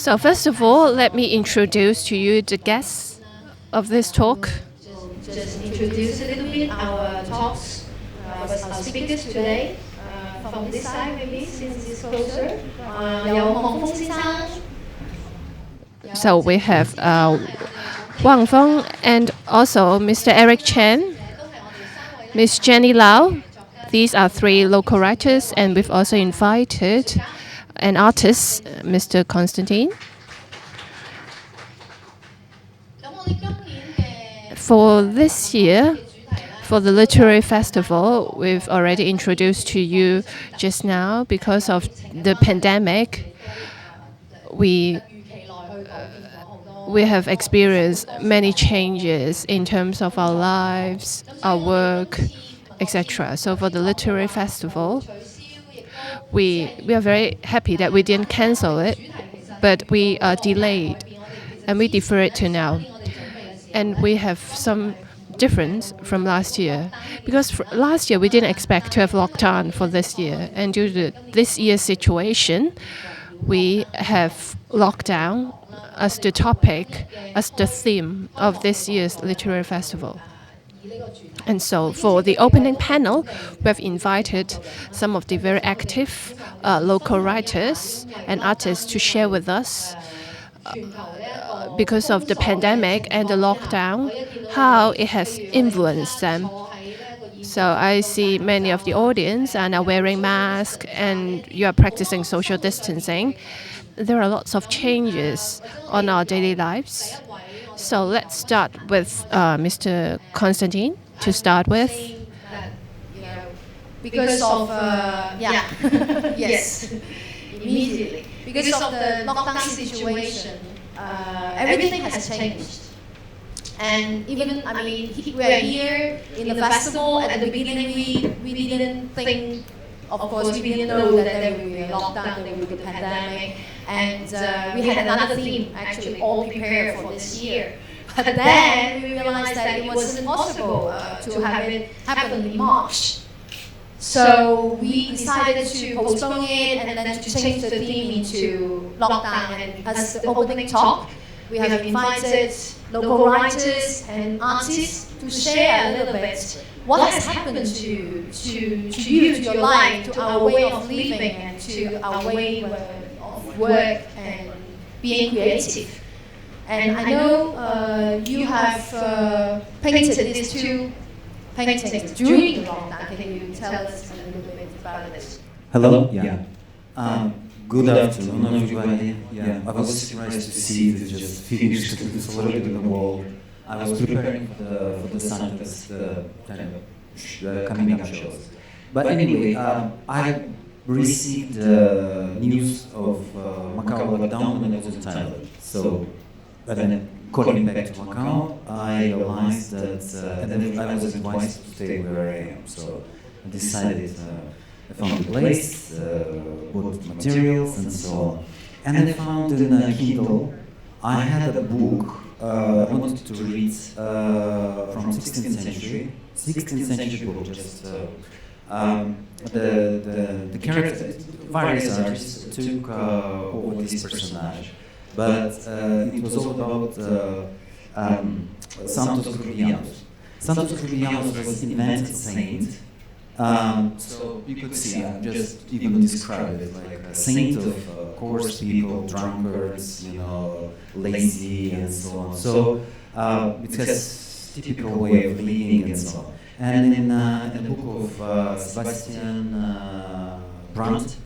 So first of all, let me introduce to you the guests of this talk. Just introduce a little bit our talks, our speakers today. From this side, maybe, since it's closer. So we have Wang Feng and also Mr. Eric Chen, Miss Jenny Lau. These are three local writers, and we've also invited an artist, Mr. Konstantin. For this year, for the literary festival, we've already introduced to you just now, because of the pandemic, we have experienced many changes in terms of our lives, our work, etc. So for the literary festival, we are very happy that we didn't cancel it, but we are delayed and we defer it to now. And we have some difference from last year, because last year we didn't expect to have lockdown for this year, and due to this year's situation, we have lockdown as the topic, as the theme of this year's literary festival. And so for the opening panel, we have invited some of the very active local writers and artists to share with us, because of the pandemic and the lockdown, how it has influenced them. So I see many of the audience are now wearing masks and you are practicing social distancing. There are lots of changes on our daily lives. So let's start with Mr. Konstantin to start with. Because of, yes, immediately. Because of the lockdown situation, everything has changed. And even, we are here in the festival. At the beginning, we didn't think, of course, we didn't know that there would be a lockdown, there would be a pandemic. And we had another theme, actually, all prepared for this year. But then we realized that it wasn't possible to have it happen in March. So we decided to postpone it and then to change the theme into lockdown. And as the opening talk, we have invited local writers and artists to share a little bit what has happened to you, to your life, to our way of living, and to our way of work and being creative. And I know you have painted these two paintings during the lockdown. Can you tell us a little bit about this? Hello. Good afternoon, everybody. I was surprised to see this just finished. It's already on the wall. I was preparing for the Santos, the coming up shows. But anyway, I received news of Macau lockdown when I was in Thailand. So, but then calling back to Macau, I realized that, and then I was advised to stay where I am. So I decided, I found a place, bought materials and so on. And I found in Kindle, I had a book I wanted to read from 16th century. 16th century book, just the character, various artists took over this personage. But it was all about Santos Grubianos. Santos Grubianos was invented saint. So you could see, just even describe it like a saint of coarse people, drunkards, lazy and so on. So it has typical way of living and so on. And in the book of Sebastian Brandt,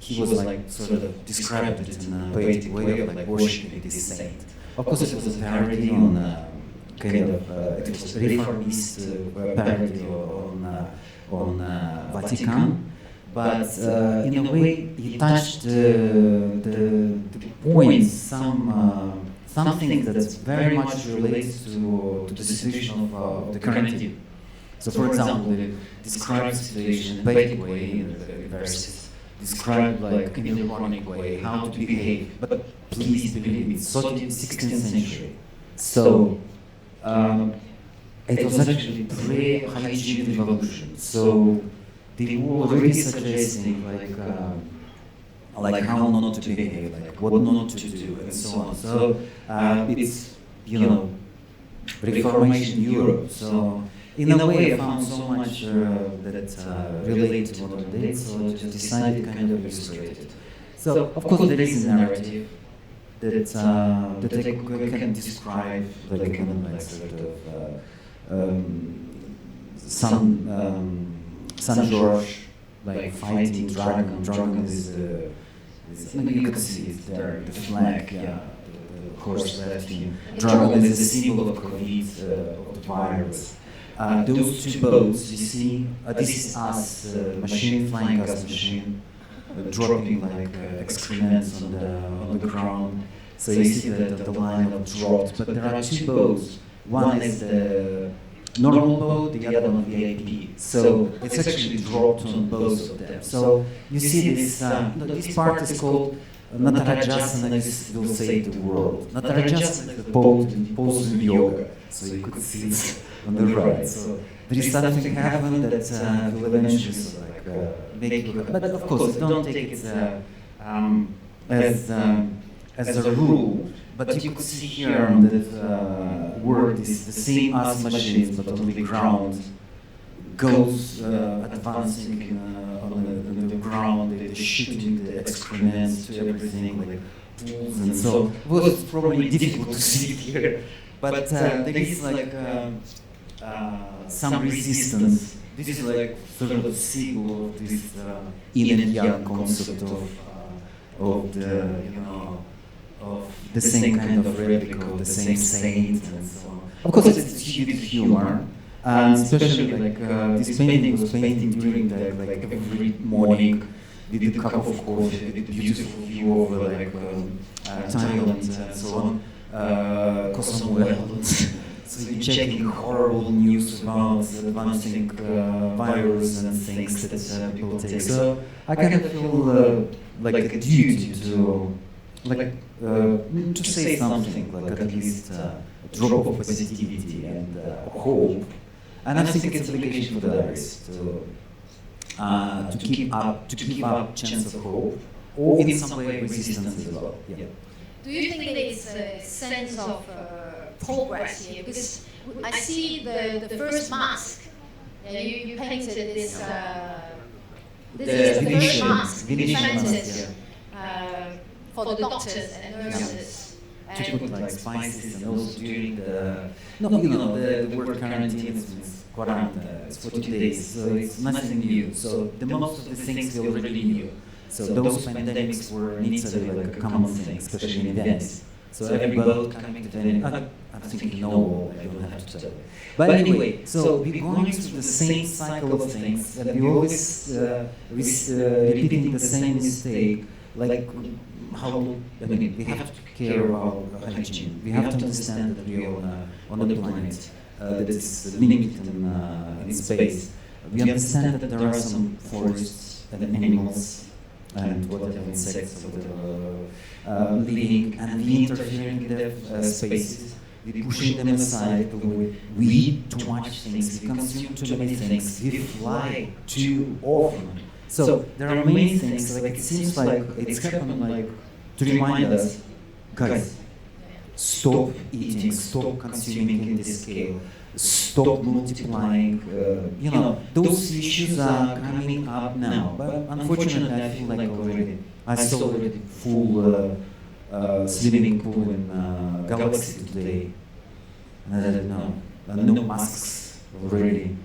he was like sort of described it in a poetic way of like worshipping this saint. Of course, it was a parody on kind of it was a reformist parody on Vatican, but in a way he touched the points, something that's very much related to the situation of the current year. So, for example, they describe the situation in a poetic way in the verses. Described like in a ironic way how to behave, but please believe me, it's 16th century. So it was actually pre-hygiene revolution. So they were already suggesting like like how not to behave, like what not to do, and so on. So it's, you know, Reformation Europe. So in a way, I found so much that related to what I did, so I just decided to kind of illustrate it. So of course there is a narrative that I can describe, like kind of like sort of Saint George, like fighting dragon. Dragon is you can see it there, the flag, yeah, the horse lifting. Dragon is a symbol of COVID, of the virus. Those two boats, you see, this is us, machine, flying us machine, dropping like excrements on the ground. So you see that the line of dropped, but there are two boats. One is the normal boat, the other one VIP. So it's actually dropped on both of them. So you see this, this part is called Natarajasana, this will save the world. Natarajasana is the pose in yoga, so you could see it on the right. So there is something happen that will eventually make you, but of course don't take it as a rule. But you could see here on that word is the same as machines, but on the ground goes advancing on the ground, they're shooting the excrements to everything, like pools and so. It was probably difficult to see it here, but there is like some resistance. This is like sort of a sequel of this yin and yang concept of the, you know, of the same kind of replica of the same saint and so on. Of course, it's huge humor, and especially like this painting was painted during the, like every morning with a cup of coffee, with a beautiful view over like Thailand and so on, Koh Samui. So you're checking horrible news about advancing virus and things that people take. So I kind of feel like a duty to to say something, like at least a drop of positivity and hope. And I think it's an obligation for the artist to keep up chance of hope, or in some way resistance as well. Yeah. Do you think there is a sense of progress here? Because I see the first mask. You painted this. This is the first mask you painted for the doctors and nurses. To put like spices, and also during the word quarantine means quarantine. It's 40 days, so it's nothing new. So the most of the things we already knew. So those pandemics were in Italy like a common thing, especially in Venice. So every boat coming to Venice, I'm thinking no, I don't have to tell you. But anyway, so we're going through the same cycle of things, and we always repeating the same mistake, like how, I mean, we have to care about hygiene. We have to understand that we are on a planet that is limited in space. We understand that there are some forests and animals and whatever insects or whatever living, and we interfering in their spaces. We pushing them aside. We eat too much things. We consume too many things. We fly too often. So there are many things. Like it seems like it's happened like to remind us, guys, stop eating, stop consuming in this scale, stop multiplying. You know, those issues are coming up now. But unfortunately, I feel like I saw already full swimming pool in Galaxy today, and I don't know, no masks already.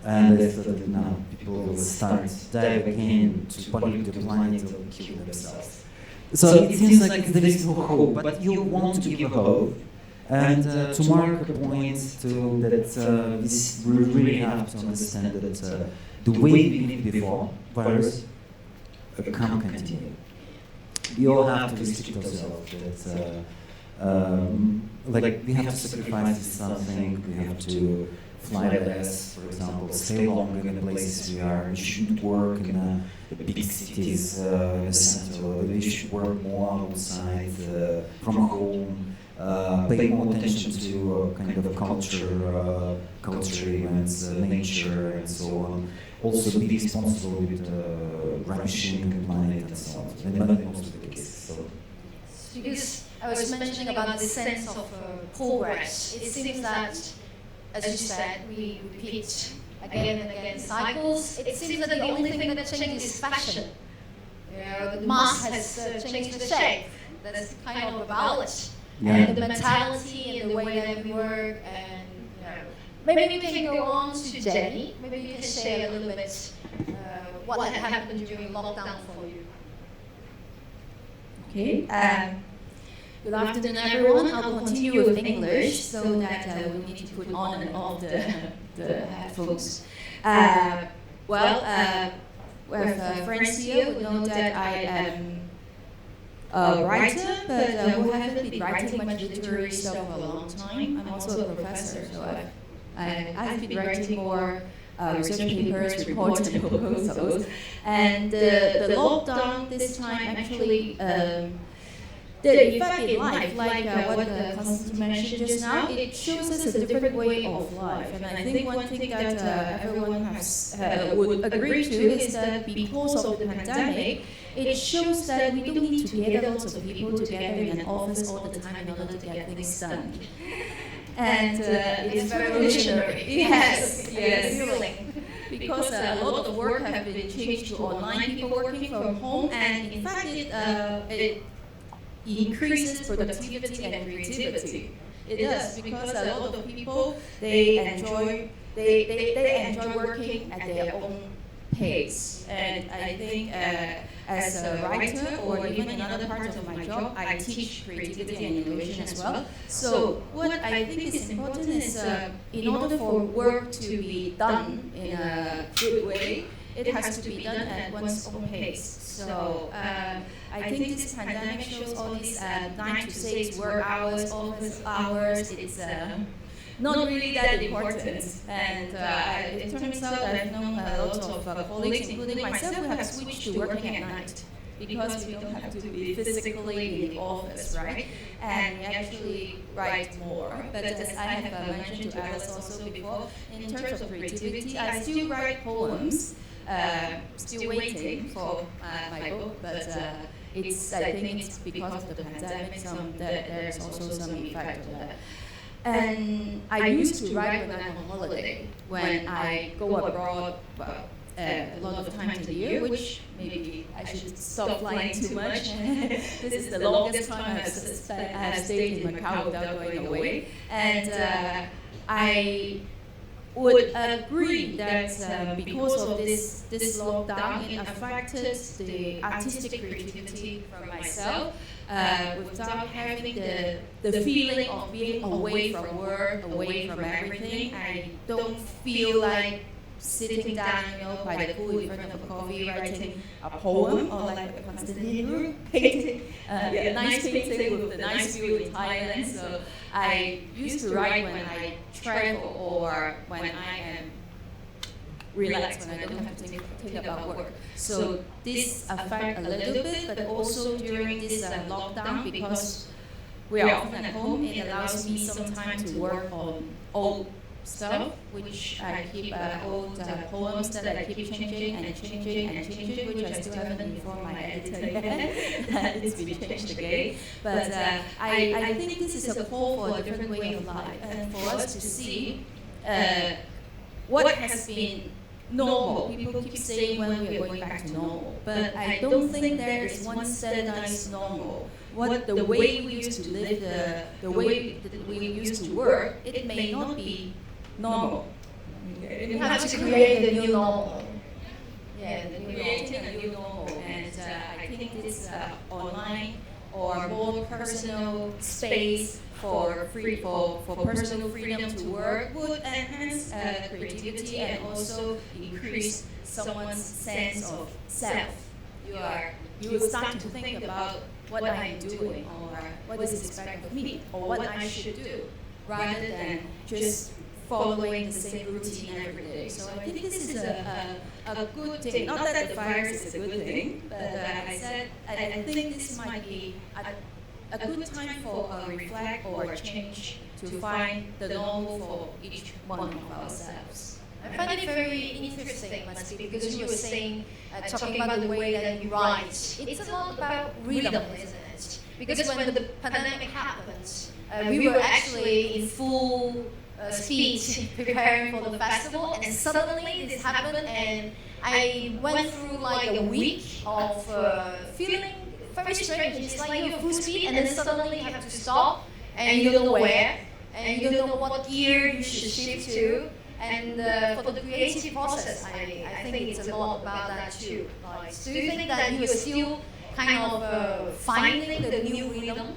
And I thought that now people will start dive again to pollute the planet or kill themselves. So it seems like there is no hope, but you want to give hope. And to mark a point to that we really have to understand that the way we lived before virus can't continue. We all have to restrict ourselves. Like we have to sacrifice something. We have to fly less, for example, stay longer in the places we are. We shouldn't work in the big cities in the center. We should work more outside, from home. Pay more attention to kind of culture events, nature, and so on. Also be responsible with rushing mind and so on. And most of the cases. So. Because I was mentioning about the sense of progress. It seems that, as you said, we repeat again and again cycles. It seems that the only thing that changes is fashion. You know, the mask has changed the shape. That's kind of about it. Yeah. And the mentality and the way that we work, and you know, maybe we can go on to Jenny. Maybe you can share a little bit what had happened during lockdown for you. Okay. Good afternoon, everyone. I'll continue with English so that we need to put on and off the headphones. With friends here would know that I am a writer, but who haven't been writing much literary stuff for a long time. I'm also a professor, so I've been writing more research papers, reports, and proposals. And the lockdown this time actually the effect in life, like what Konstantin mentioned just now, it shows us a different way of life. And I think one thing that everyone would agree to is that because of the pandemic, it shows that we don't need to gather lots of people together in an office all the time in order to get things done. And it's revolutionary. Yes, yes. Because a lot of work has been changed to online, people working from home, and in fact it increases productivity and creativity. It does, because a lot of people they enjoy working at their own pace. And I think as a writer or even in other parts of my job, I teach creativity and innovation as well. So what I think is important is in order for work to be done in a good way, it has to be done at one's own pace. So I think this pandemic shows all these 9 to 6 work hours, office hours. It's not really that important. And it turns out I've known a lot of colleagues, including myself, who have switched to working at night because we don't have to be physically in the office, right? And we actually write more. But as I have mentioned to Alice also before, in terms of creativity, I still write poems. Still waiting for my book, but I think it's because of the pandemic that there's also some effect of that. And I used to write when I'm on holiday, when I go abroad a lot of times a year, which maybe I should stop flying too much. This is the longest time I have stayed in Macau without going away. And I would agree that because of this lockdown, it affected the artistic creativity for myself. Without having the feeling of being away from work, away from everything, I don't feel like sitting down, by the pool in front of a coffee, writing a poem, or like Konstantin painting, a nice painting with a nice view in Thailand. So I used to write when I travel or when I am relaxed, when I don't have to think about work. So this affects a little bit, but also during this lockdown, because we are often at home, it allows me some time to work on old stuff, which I keep old poems that I keep changing, which I still haven't informed my editor yet. It's been changed again. But I think this is a call for a different way of life, and for us to see what has been normal. People keep saying when we are going back to normal, but I don't think there is one standardized normal. The way we used to live, the way that we used to work, it may not be normal. Okay. You have to create the new normal. Yeah, creating a new normal. And I think this online or more personal space for personal freedom to work would enhance creativity and also increase someone's sense of self. You will start to think about what I am doing, or what is expected of me, or what I should do, rather than just following the same routine every day. So I think this is a good thing. Not that the virus is a good thing, but I think this might be a good time for a reflect or a change to find the normal for each one of ourselves. I find it very interesting, must be, because you were saying, talking about the way that you write. It's a lot about rhythm, isn't it? Because when the pandemic happened, we were actually in full speed preparing for the festival, and suddenly this happened, and I went through like a week of feeling very strange. It's like you're full speed, and then suddenly you have to stop, and you don't know where, and you don't know what gear you should shift to. And for the creative process, I think it's a lot about that too. Like, do you think that you are still kind of finding the new rhythm?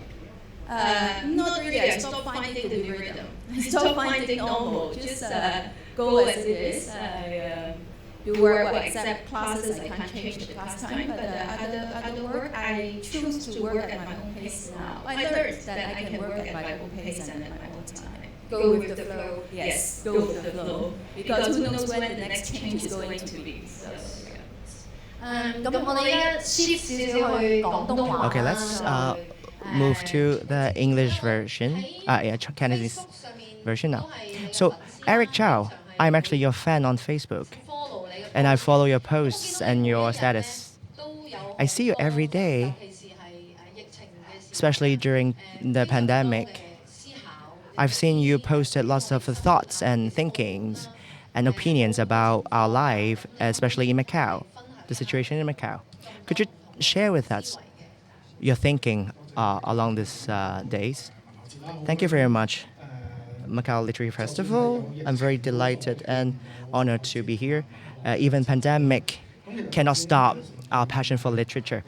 Not really. I stopped finding the new rhythm. I stopped finding normal. Just go as it is. I do work, except classes. I can't change the class time. But other work, I choose to work at my own pace now. I learned that I can work at my own pace and at my own time. Go with the flow. Yes, go with the flow. Because who knows when the next change is going to be. So,咁我哋而家 shift 少少去廣東話。 Okay, let's move to the English version, Cantonese version now. So, Eric Chau, I'm actually your fan on Facebook, and I follow your posts and your status. I see you every day, especially during the pandemic. I've seen you posted lots of thoughts and thinkings and opinions about our life, especially in Macau, the situation in Macau. Could you share with us your thinking along these days? Thank you very much, Macau Literary Festival. I'm very delighted and honored to be here. Even pandemic cannot stop our passion for literature.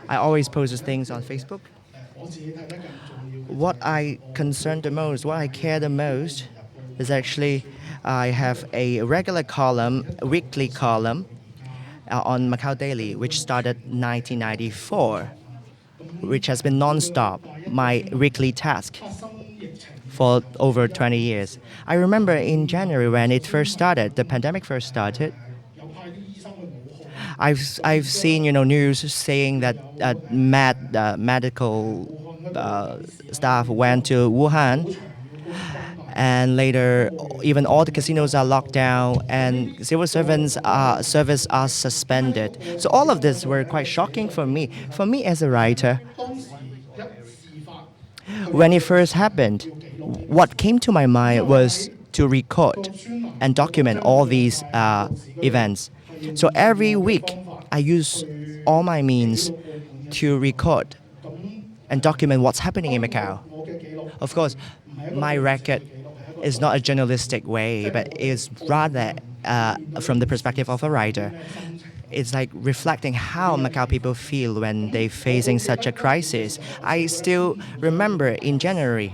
I always post things on Facebook. What I concern the most, what I care the most, is actually I have a regular column, a weekly column on Macau Daily, which started 1994, which has been non-stop, my weekly task for over 20 years. I remember in January when it first started, the pandemic first started, I've seen news saying that medical staff went to Wuhan, and later even all the casinos are locked down and civil servants service are suspended. So all of this were quite shocking for me. For me as a writer, when it first happened, what came to my mind was to record and document all these events. So every week, I use all my means to record and document what's happening in Macau. Of course, my record is not a journalistic way, but is rather from the perspective of a writer. It's like reflecting how Macau people feel when they're facing such a crisis. I still remember in January,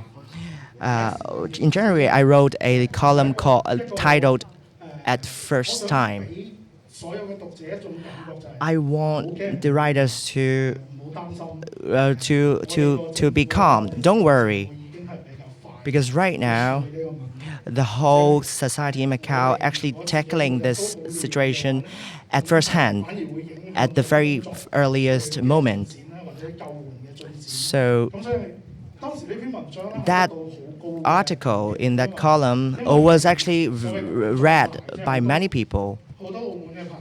I wrote a column titled "At First Time." I want the writers to be calm. Don't worry, because right now, the whole society in Macau actually tackling this situation at first hand, at the very earliest moment. So that article in that column was actually read by many people.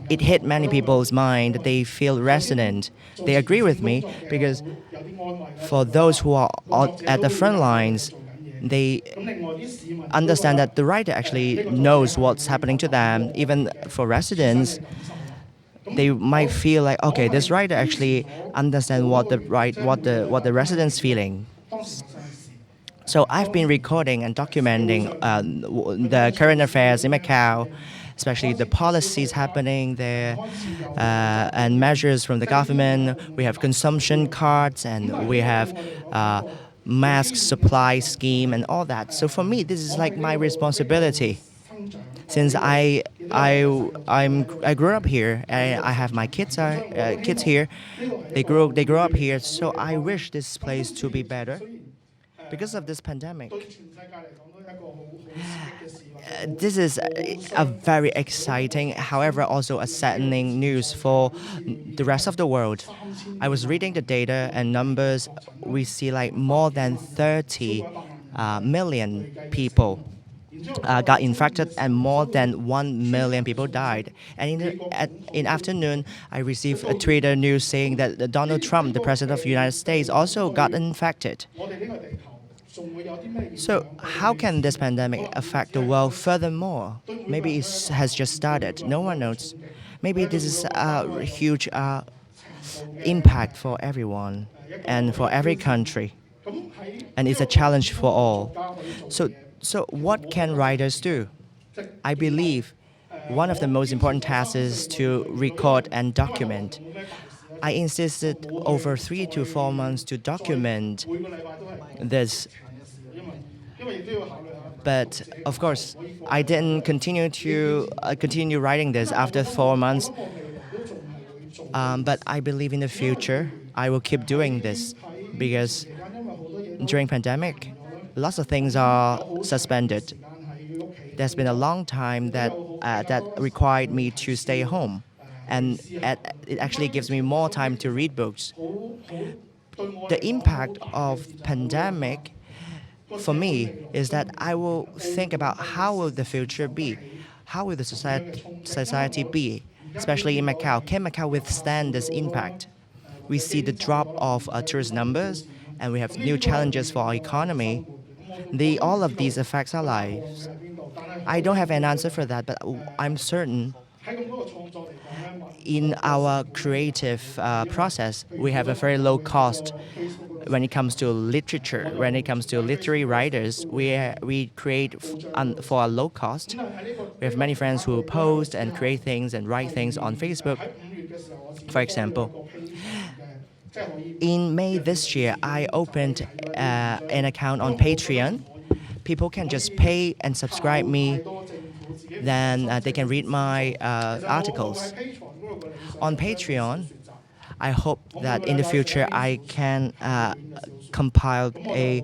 It hit many people's mind. They feel resonant. They agree with me because for those who are at the front lines, they understand that the writer actually knows what's happening to them. Even for residents, they might feel like, okay, this writer actually understands what the residents feeling. So I've been recording and documenting the current affairs in Macau, especially the policies happening there and measures from the government. We have consumption cards and we have mask supply scheme and all that. So for me, this is like my responsibility. Since I grew up here, I have my kids here. They grew up here. So I wish this place to be better. Because of this pandemic, this is a very exciting, however, also a saddening news for the rest of the world. I was reading the data and numbers. We see like more than 30 million people got infected and more than 1 million people died. And in afternoon, I received a Twitter news saying that Donald Trump, the president of the United States, also got infected. So how can this pandemic affect the world furthermore? Maybe it has just started. No one knows. Maybe this is a huge impact for everyone and for every country. And it's a challenge for all. So what can writers do? I believe one of the most important tasks is to record and document. I insisted over 3 to 4 months to document this. But of course, I didn't continue writing this after 4 months. But I believe in the future I will keep doing this because during pandemic, lots of things are suspended. There's been a long time that required me to stay home, and it actually gives me more time to read books. The impact of pandemic for me is that I will think about how will the future be, how will the society be, especially in Macau. Can Macau withstand this impact? We see the drop of tourist numbers, and we have new challenges for our economy. All of these affects our lives. I don't have an answer for that, but I'm certain in our creative process, we have a very low cost when it comes to literature. When it comes to literary writers, we create for a low cost. We have many friends who post and create things and write things on Facebook. For example, in May this year, I opened an account on Patreon. People can just pay and subscribe me. Then they can read my articles. On Patreon, I hope that in the future I can compile a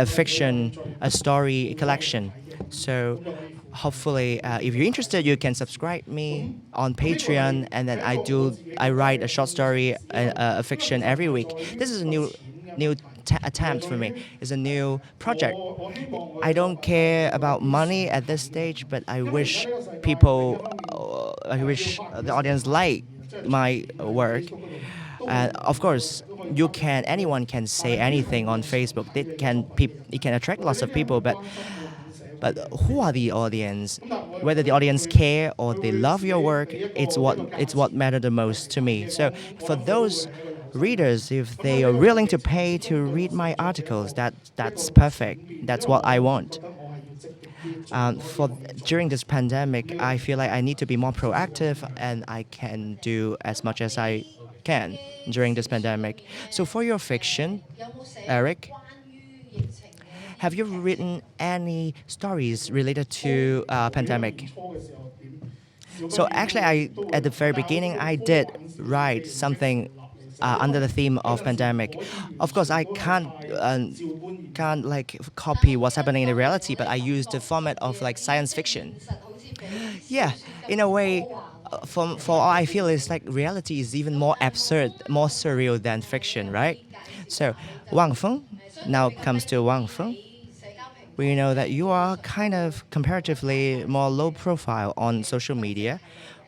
fiction, a story collection. So hopefully, if you're interested, you can subscribe me on Patreon, and then I write a short story, a fiction every week. This is a new attempt for me. It's a new project. I don't care about money at this stage, but I wish the audience like my work. Of course, anyone can say anything on Facebook. It can attract lots of people, but who are the audience? Whether the audience care or they love your work, it's what matters the most to me. So for those readers, if they are willing to pay to read my articles, that's perfect. That's what I want. During this pandemic, I feel like I need to be more proactive, and I can do as much as I can during this pandemic. So for your fiction, Eric, have you written any stories related to pandemic? So actually, at the very beginning, I did write something under the theme of pandemic. Of course, I can't copy what's happening in the reality, but I used the format of science fiction. Yeah, in a way, for all I feel is reality is even more absurd, more surreal than fiction, right? So Feng, now comes to Feng. We know that you are kind of comparatively more low profile on social media.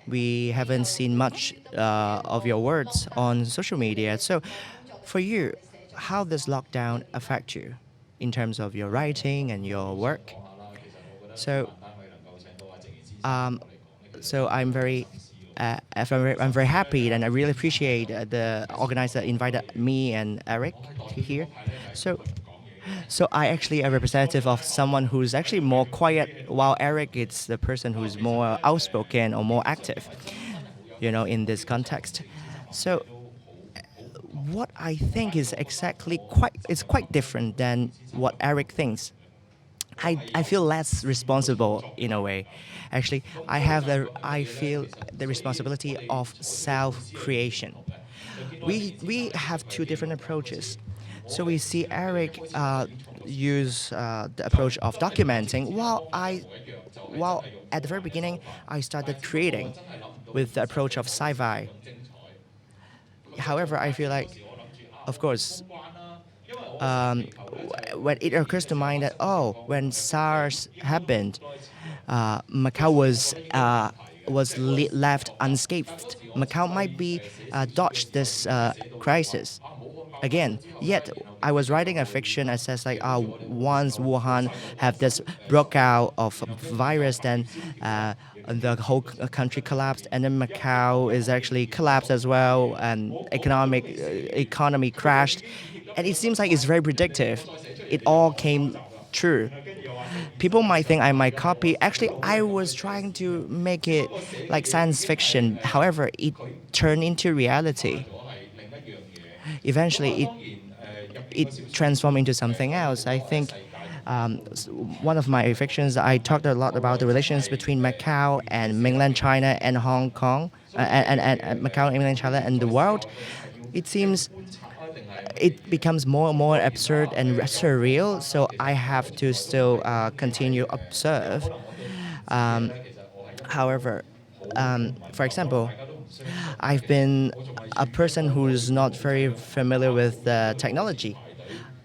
We haven't seen much of your words on social media. So for you, how does lockdown affect you in terms of your writing and your work? So I'm very happy, and I really appreciate the organizer invited me and Eric to here. So I actually a representative of someone who's actually more quiet, while Eric is the person who's more outspoken or more active, in this context. So what I think is quite different than what Eric thinks. I feel less responsible in a way. Actually, I feel the responsibility of self-creation. We have two different approaches. So we see Eric use the approach of documenting, while at the very beginning I started creating with the approach of sci-fi. However, I feel like, of course, when it occurs to mind that when SARS happened, Macau was left unscathed. Macau might be dodged this crisis again. Yet I was writing a fiction that says like, once Wuhan have this broke out of virus, then the whole country collapsed, and then Macau is actually collapsed as well, and economy crashed, and it seems like it's very predictive. It all came true. People might think I might copy. Actually, I was trying to make it like science fiction. However, it turned into reality. Eventually, it transformed into something else. I think one of my fictions, I talked a lot about the relations between Macau and mainland China and Hong Kong, and Macau and mainland China and the world. It seems it becomes more and more absurd and surreal, so I have to still continue observe. However, for example, I've been a person who's not very familiar with technology.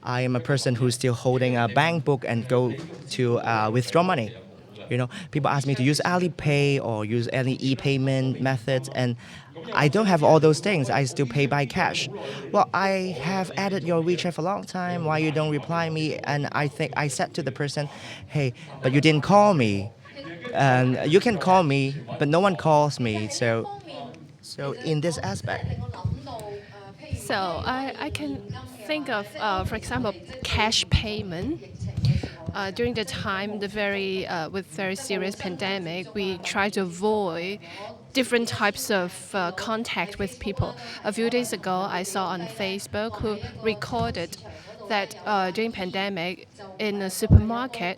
I am a person who's still holding a bank book and go to withdraw money. People ask me to use Alipay or use any e-payment methods, and I don't have all those things. I still pay by cash. Well, I have added your WeChat for a long time. Why you don't reply me? And I think I said to the person, hey, but you didn't call me. And you can call me, but no one calls me. So in this aspect. So I can think of, for example, cash payment. During the time, with very serious pandemic, we try to avoid different types of contact with people. A few days ago, I saw on Facebook who recorded that during pandemic in a supermarket,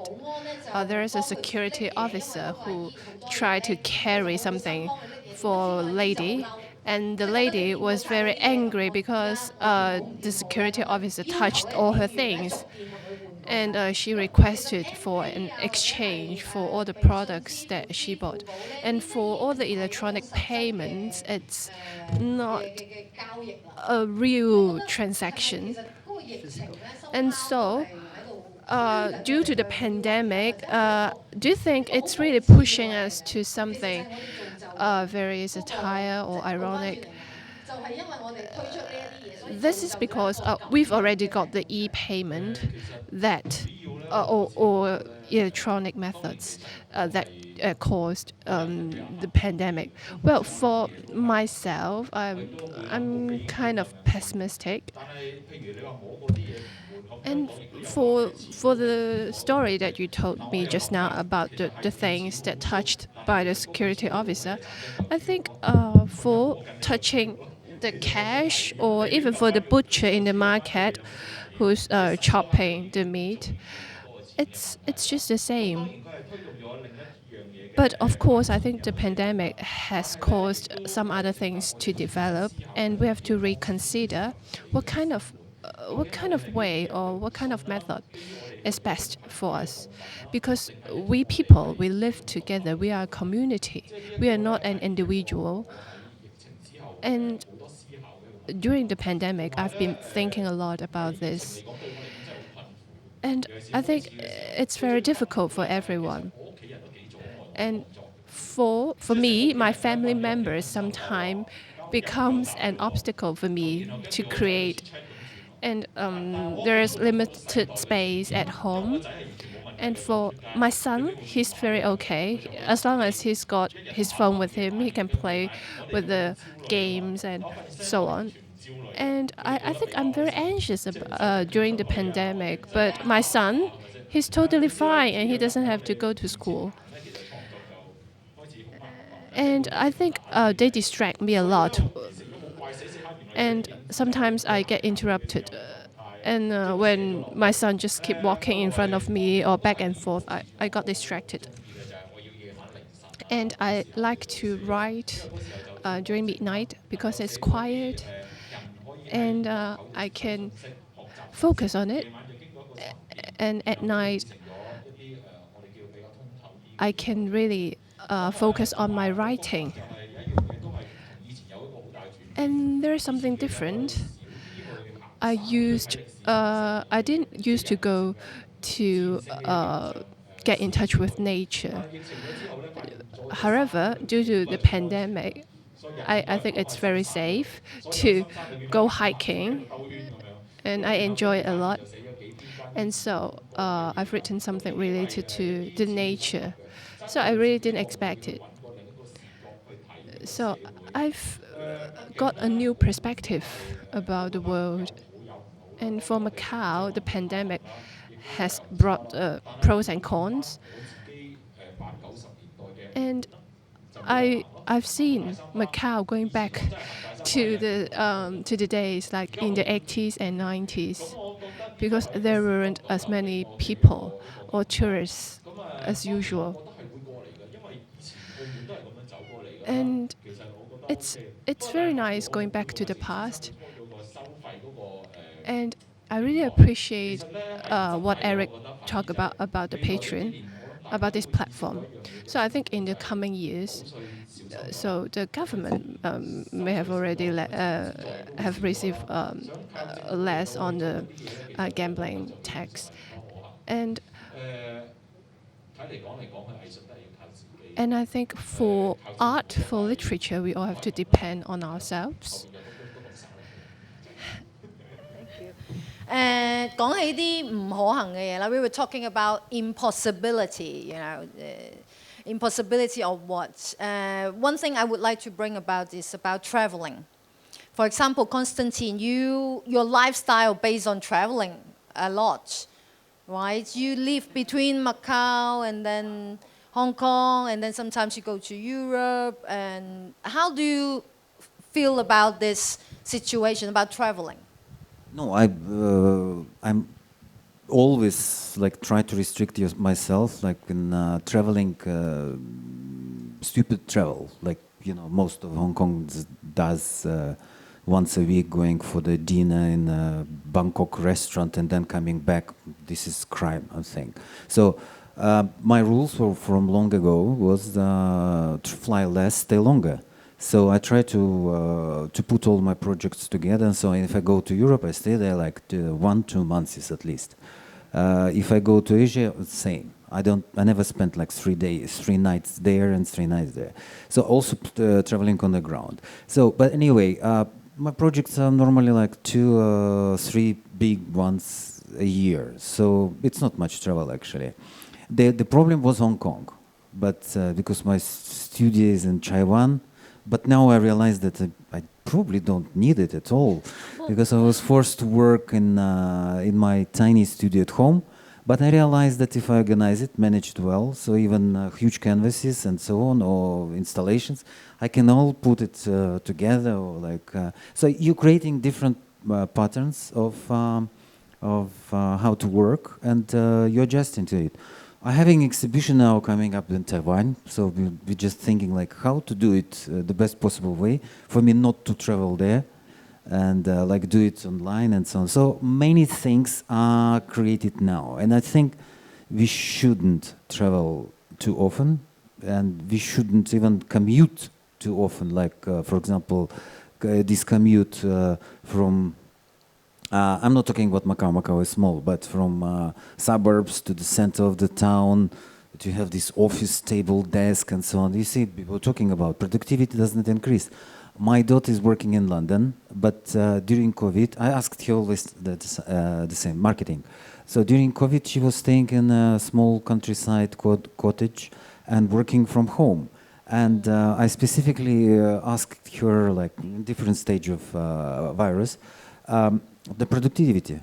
there is a security officer who tried to carry something for a lady. And the lady was very angry because the security officer touched all her things. And she requested for an exchange for all the products that she bought. And for all the electronic payments, it's not a real transaction. And so, due to the pandemic, do you think it's really pushing us to something very satire or ironic? This is because we've already got the e-payment that or electronic methods that caused the pandemic. Well, for myself, I'm kind of pessimistic. And for the story that you told me just now about the things that touched by the security officer, I think for touching the cash, or even for the butcher in the market who's chopping the meat, it's just the same. But of course, I think the pandemic has caused some other things to develop, and we have to reconsider what kind of way or what kind of method is best for us. Because we people, we live together, we are a community, we are not an individual. And during the pandemic, I've been thinking a lot about this. And I think it's very difficult for everyone. And for me, my family members sometimes becomes an obstacle for me to create. And there is limited space at home. And for my son, he's very okay. As long as he's got his phone with him, he can play with the games and so on. And I think I'm very anxious during the pandemic. But my son, he's totally fine and he doesn't have to go to school. And I think they distract me a lot. And sometimes I get interrupted. And when my son just keep walking in front of me or back and forth, I got distracted. And I like to write during midnight because it's quiet and I can focus on it. And at night, I can really focus on my writing. And there is something different. I didn't used to go to get in touch with nature. However, due to the pandemic, I think it's very safe to go hiking, and I enjoy it a lot. And so I've written something related to the nature. So I really didn't expect it. So I've got a new perspective about the world. And for Macau, the pandemic has brought pros and cons. And I've seen Macau going back to the days like in the 80s and 90s, because there weren't as many people or tourists as usual. And it's very nice going back to the past. And I really appreciate what Eric talked about the Patreon, about this platform. So I think in the coming years, so the government may have already have received less on the gambling tax, and I think for art, for literature, we all have to depend on ourselves. 講起啲唔可行嘅嘢啦 we were talking about impossibility, impossibility of what? One thing I would like to bring about is about traveling. For example, Konstantin, your lifestyle based on traveling a lot, right? You live between Macau and then Hong Kong, and then sometimes you go to Europe. And how do you feel about this situation, about traveling? No, I'm always like try to restrict myself, like in traveling, stupid travel, like most of Hong Kong does once a week, going for the dinner in a Bangkok restaurant and then coming back. This is crime, I think. So my rules from long ago was to fly less, stay longer. So I try to put all my projects together. So if I go to Europe, I stay there like 1-2 months at least. If I go to Asia, same. I never spent like 3 nights there and 3 nights there. So also traveling on the ground. So, but anyway, my projects are normally like 2-3 big ones a year. So it's not much travel actually. The problem was Hong Kong, but because my studio is in Taiwan. But now I realize that I probably don't need it at all, because I was forced to work in my tiny studio at home. But I realized that if I organize it, manage it well, so even huge canvases and so on, or installations, I can all put it together. Or like so, you're creating different patterns of how to work, and you're adjusting to it. I'm having an exhibition now coming up in Taiwan, so we're just thinking like how to do it the best possible way for me not to travel there, and like do it online and so on. So many things are created now, and I think we shouldn't travel too often, and we shouldn't even commute too often. Like for example, this commute from I'm not talking about Macau. Macau is small, but from suburbs to the center of the town, you have this office table, desk, and so on. You see, people talking about productivity doesn't increase. My daughter is working in London, but during COVID, I asked her always the same, marketing. So during COVID, she was staying in a small countryside cottage and working from home. And I specifically asked her, like, in different stage of virus, the productivity.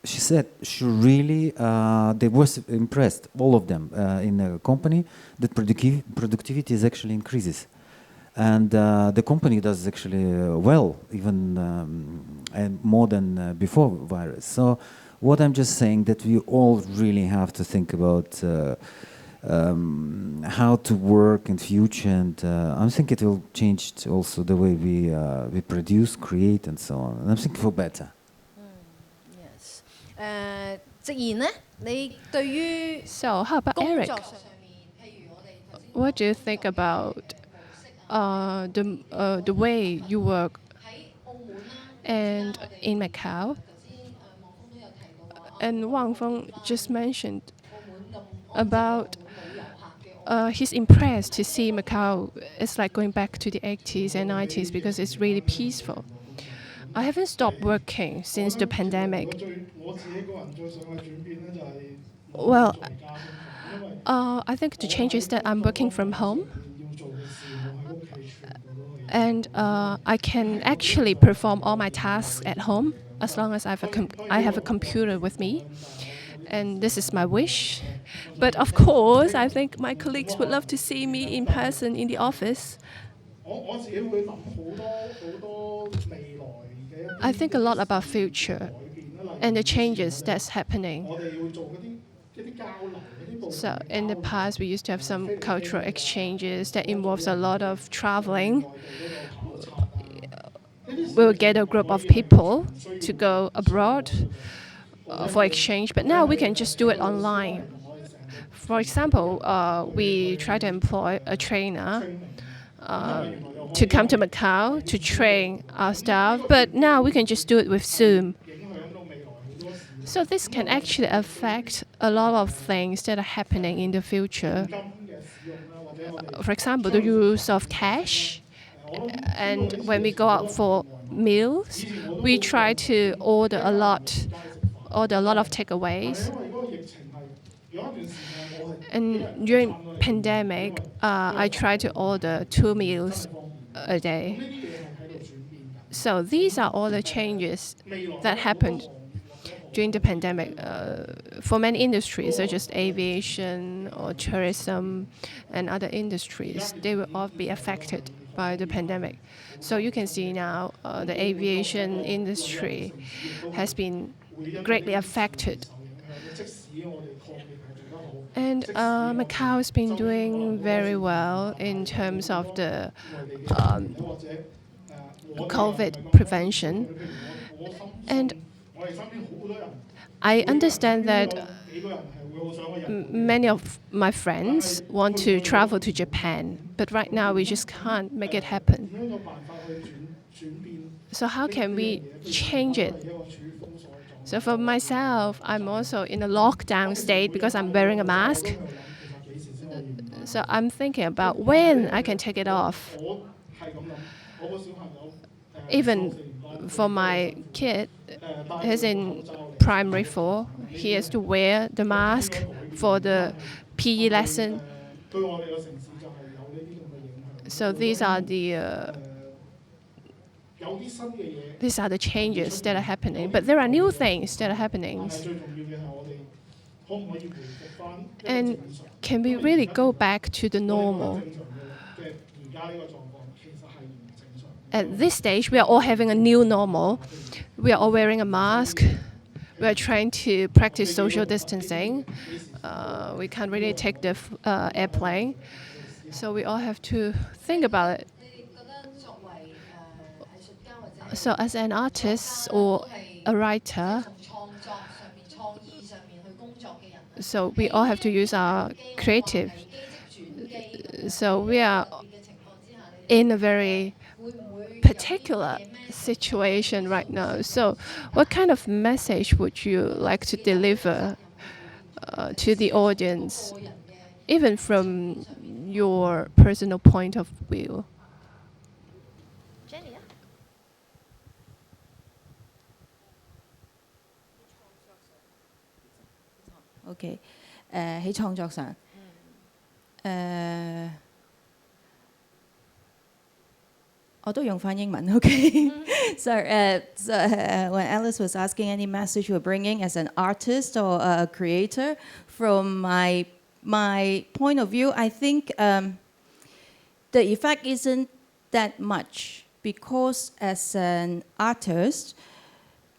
She said she really, they were impressed, all of them in the company, that productivity is actually increases. And the company does actually well, even and more than before virus. So what I'm just saying that we all really have to think about how to work in future, and I think it will change also the way we produce, create, and so on. And I'm thinking for better. Yes. 直言呢，你對於 So how about 工 Eric? 作上面，譬如我哋頭先 What do you think about the way you work 喺澳門啦， and in Macau. And Wang Feng just mentioned about he's impressed to see Macau. It's like going back to the 80s and 90s because it's really peaceful. I haven't stopped working since the pandemic. Well, I think the change is that I'm working from home. And I can actually perform all my tasks at home as long as I have a computer with me. And this is my wish. But of course, I think my colleagues would love to see me in person in the office. I think a lot about future and the changes that's happening. So in the past, we used to have some cultural exchanges that involves a lot of traveling. We'll get a group of people to go abroad for exchange, but now we can just do it online. For example, we try to employ a trainer to come to Macau to train our staff, but now we can just do it with Zoom. So this can actually affect a lot of things that are happening in the future. For example, the use of cash. And when we go out for meals, we try to order a lot of takeaways. And during pandemic, I try to order 2 meals a day. So these are all the changes that happened during the pandemic. For many industries, such as aviation or tourism and other industries, they will all be affected by the pandemic. So you can see now the aviation industry has been greatly affected. And Macau has been doing very well in terms of the COVID prevention. And I understand that many of my friends want to travel to Japan, but right now we just can't make it happen. So how can we change it? So for myself, I'm also in a lockdown state because I'm wearing a mask. So I'm thinking about when I can take it off. Even for my kid, he's in primary 4. He has to wear the mask for the PE lesson. So these are the changes that are happening. But there are new things that are happening. And can we really go back to the normal? At this stage, we are all having a new normal. We are all wearing a mask. We are trying to practice social distancing. We can't really take the airplane. So we all have to think about it. So as an artist or a writer, so we all have to use our creative. So we are in a very particular situation right now. So what kind of message would you like to deliver to the audience, even from your personal point of view? OK， 喺創作上，我都用翻英文 ，OK。So when Alice was asking any message you're bringing as an artist or a creator, from my point of view, I think the effect isn't that much because as an artist,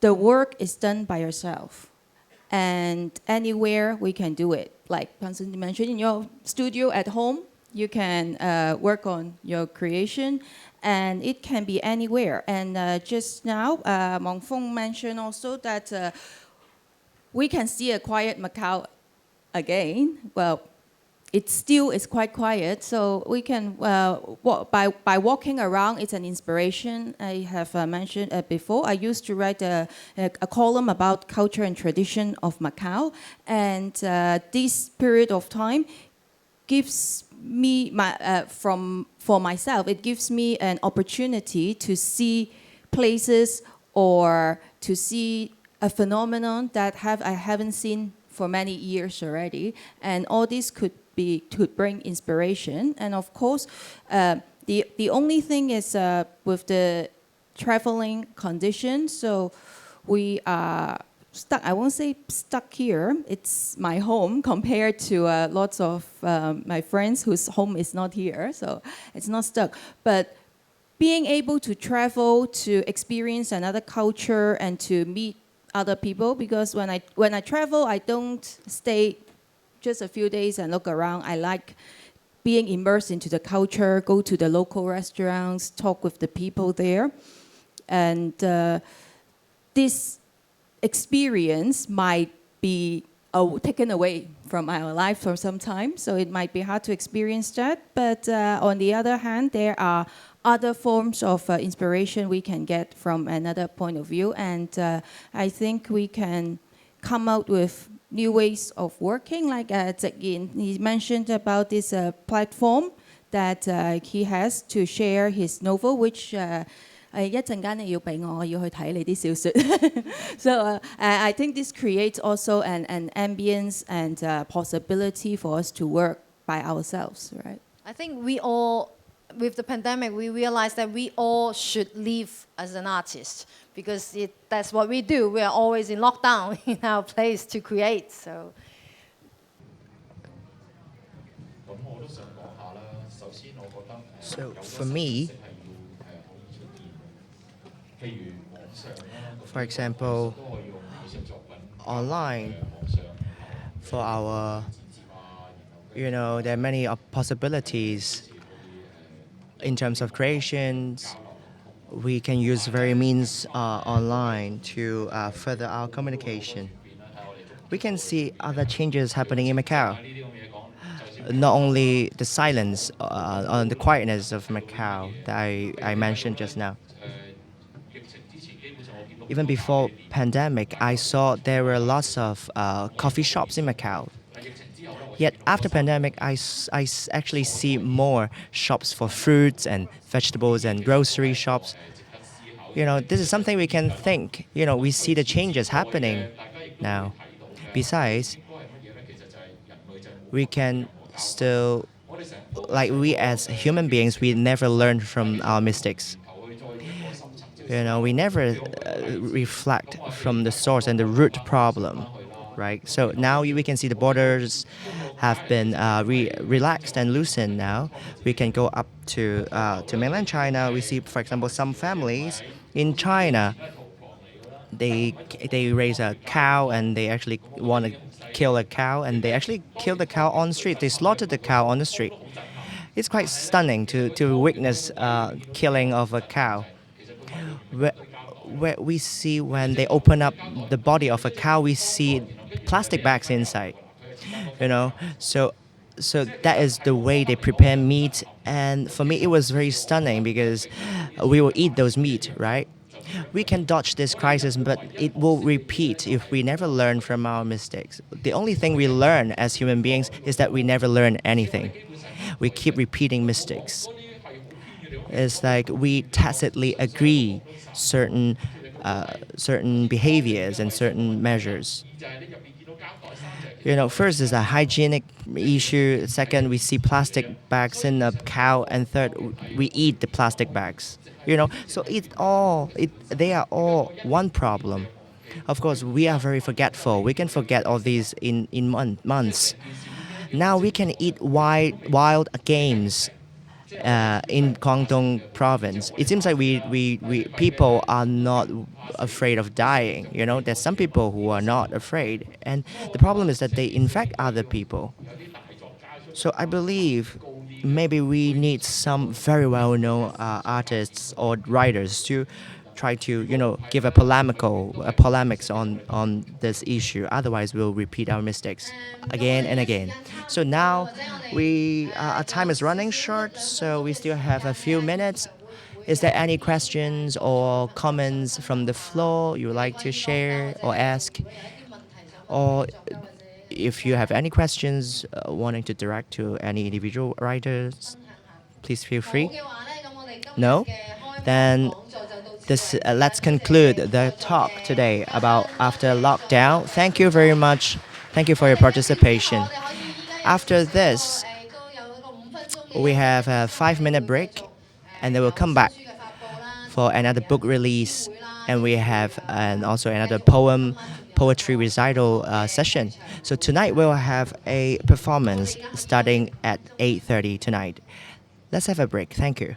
the work is done by yourself. And anywhere we can do it. Like Konstantin mentioned, in your studio at home, you can work on your creation, and it can be anywhere. And just now, Wang Feng mentioned also that we can see a quiet Macau again. Well, it still is quite quiet. So we can, by walking around, it's an inspiration. I have mentioned before, I used to write a column about culture and tradition of Macau. And this period of time gives me, for myself, it gives me an opportunity to see places or to see a phenomenon that I haven't seen for many years already, and all this could bring inspiration. And of course, the only thing is with the traveling conditions. So we are stuck. I won't say stuck here. It's my home compared to lots of my friends whose home is not here. So it's not stuck, but being able to travel, to experience another culture, and to meet other people, because when I travel, I don't stay just a few days and look around. I like being immersed into the culture, go to the local restaurants, talk with the people there. And this experience might be taken away from our life for some time, so it might be hard to experience that. But on the other hand, there are other forms of inspiration we can get from another point of view, and I think we can come out with new ways of working. Like Zek-Yin, he mentioned about this platform that he has to share his novel, which 一陣間你要俾我要去睇你啲小説。So I think this creates also an ambience and possibility for us to work by ourselves, right? I think we all, with the pandemic, we realized that we all should live as an artist, because that's what we do. We are always in lockdown in our place to create. So. So for me, for example, online, for our, there are many possibilities in terms of creations. We can use various means online to further our communication. We can see other changes happening in Macau. Not only the silence and the quietness of Macau that I mentioned just now. Even before pandemic, I saw there were lots of coffee shops in Macau. Yet after pandemic, I actually see more shops for fruits and vegetables and grocery shops. This is something we can think. We see the changes happening now. Besides, we can still, like we as human beings, we never learn from our mistakes. We never reflect from the source and the root problem, right? So now we can see the borders have been relaxed and loosened now. We can go up to mainland China. We see, for example, some families in China, they raise a cow and they actually want to kill a cow, and they actually kill the cow on the street. They slaughter the cow on the street. It's quite stunning to witness killing of a cow. Where we see when they open up the body of a cow, we see plastic bags inside. So that is the way they prepare meat, and for me it was very stunning because we will eat those meat, right? We can dodge this crisis, but it will repeat if we never learn from our mistakes. The only thing we learn as human beings is that we never learn anything. We keep repeating mistakes. It's like we tacitly agree certain behaviors and certain measures. First is a hygienic issue. Second, we see plastic bags in a cow, and third, we eat the plastic bags. So they are all one problem. Of course, we are very forgetful. We can forget all these in months. Now we can eat wild games in Guangdong province. It seems like we people are not afraid of dying. There's some people who are not afraid, and the problem is that they infect other people. So I believe maybe we need some very well-known artists or writers to try to, give a polemics on this issue. Otherwise, we'll repeat our mistakes again and again. So now our time is running short, so we still have a few minutes. Is there any questions or comments from the floor you would like to share or ask? Or if you have any questions wanting to direct to any individual writers, please feel free. No? Then let's conclude the talk today about after lockdown. Thank you very much. Thank you for your participation. After this, we have a 5-minute break, and then we'll come back for another book release, and we have also another poetry recital session. So tonight we'll have a performance starting at 8:30 tonight. Let's have a break. Thank you.